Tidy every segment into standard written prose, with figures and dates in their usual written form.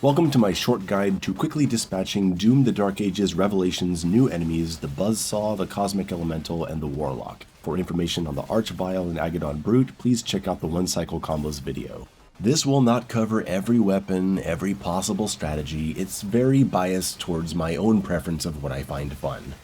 Welcome to my short guide to quickly dispatching Doom the Dark Ages Revelation's new enemies, the Buzzsaw, the Cosmic Elemental, and the Warlock. For information on the Archvile and Agadon Brute, please check out the One Cycle Combos video. This will not cover every weapon, every possible strategy. It's very biased towards my own preference of what I find fun.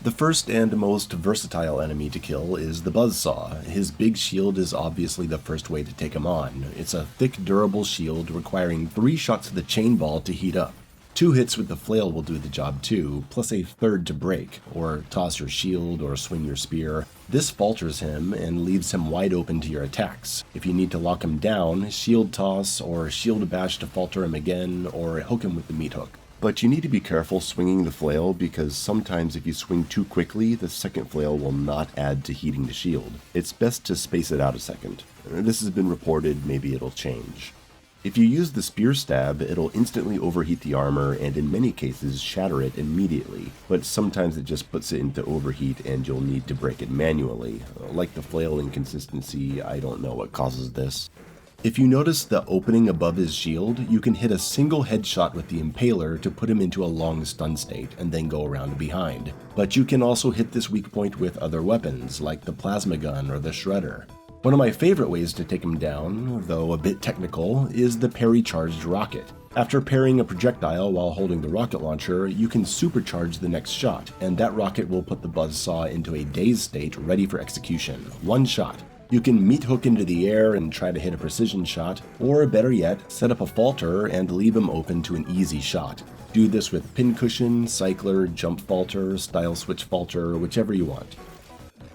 The first and most versatile enemy to kill is the Buzzsaw. His big shield is obviously the first way to take him on. It's a thick, durable shield requiring 3 shots of the chain ball to heat up. 2 hits with the flail will do the job too, plus a third to break, or toss your shield or swing your spear. This falters him and leaves him wide open to your attacks. If you need to lock him down, shield toss or shield bash to falter him again, or hook him with the meat hook. But you need to be careful swinging the flail because sometimes if you swing too quickly, the second flail will not add to heating the shield. It's best to space it out a second. This has been reported, maybe it'll change. If you use the spear stab, it'll instantly overheat the armor and in many cases shatter it immediately, but sometimes it just puts it into overheat and you'll need to break it manually. Like the flail inconsistency, I don't know what causes this. If you notice the opening above his shield, you can hit a single headshot with the Impaler to put him into a long stun state and then go around behind. But you can also hit this weak point with other weapons, like the plasma gun or the shredder. One of my favorite ways to take him down, though a bit technical, is the parry-charged rocket. After parrying a projectile while holding the rocket launcher, you can supercharge the next shot, and that rocket will put the Buzzsaw into a dazed state ready for execution. One shot. You can meat hook into the air and try to hit a precision shot, or better yet, set up a falter and leave him open to an easy shot. Do this with pincushion, cycler, jump falter, style switch falter, whichever you want.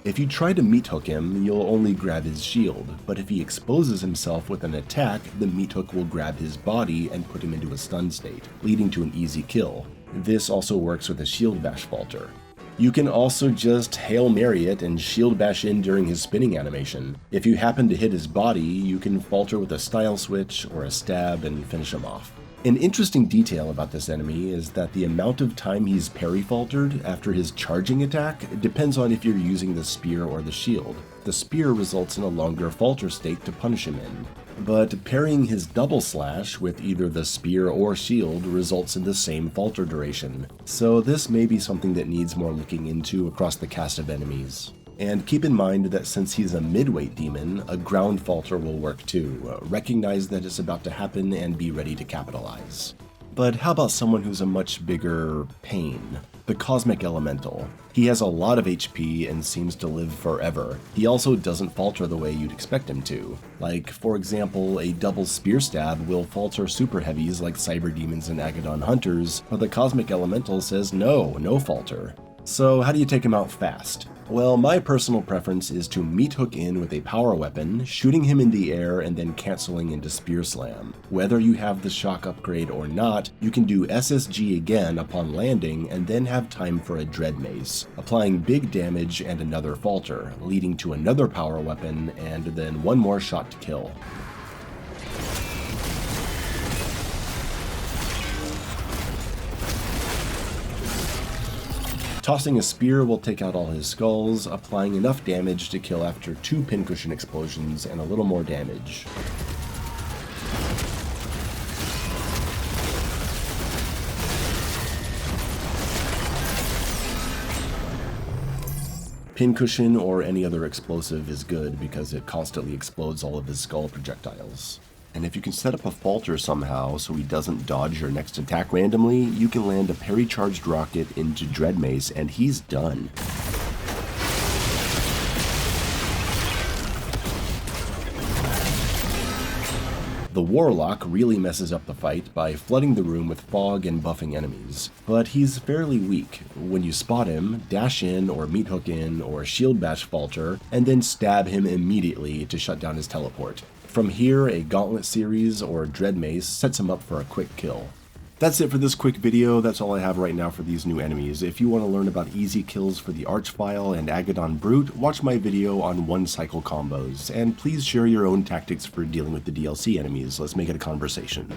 If you try to meat hook him, you'll only grab his shield, but if he exposes himself with an attack, the meat hook will grab his body and put him into a stun state, leading to an easy kill. This also works with a shield bash falter. You can also just Hail Mary it and shield bash in during his spinning animation. If you happen to hit his body, you can falter with a style switch or a stab and finish him off. An interesting detail about this enemy is that the amount of time he's parry faltered after his charging attack depends on if you're using the spear or the shield. The spear results in a longer falter state to punish him in, but parrying his double slash with either the spear or shield results in the same falter duration. So this may be something that needs more looking into across the cast of enemies. And keep in mind that since he's a midweight demon, a ground falter will work too. Recognize that it's about to happen and be ready to capitalize. But how about someone who's a much bigger pain? The Cosmic Elemental. He has a lot of HP and seems to live forever. He also doesn't falter the way you'd expect him to. Like, for example, a double spear stab will falter super heavies like Cyber Demons and Agadon Hunters, but the Cosmic Elemental says no falter. So how do you take him out fast? Well, my personal preference is to meat hook in with a power weapon, shooting him in the air and then canceling into Spear Slam. Whether you have the shock upgrade or not, you can do SSG again upon landing and then have time for a Dread Mace, applying big damage and another falter, leading to another power weapon and then one more shot to kill. Tossing a spear will take out all his skulls, applying enough damage to kill after 2 pincushion explosions and a little more damage. Pincushion or any other explosive is good because it constantly explodes all of his skull projectiles. And if you can set up a falter somehow so he doesn't dodge your next attack randomly, you can land a parry-charged rocket into Dread Mace and he's done. The Warlock really messes up the fight by flooding the room with fog and buffing enemies, but he's fairly weak. When you spot him, dash in or meat hook in or shield bash falter, and then stab him immediately to shut down his teleport. From here, a Gauntlet series or Dread Mace sets him up for a quick kill. That's it for this quick video. That's all I have right now for these new enemies. If you want to learn about easy kills for the Archvile and Agadon Brute, watch my video on One Cycle Combos, and please share your own tactics for dealing with the DLC enemies. Let's make it a conversation.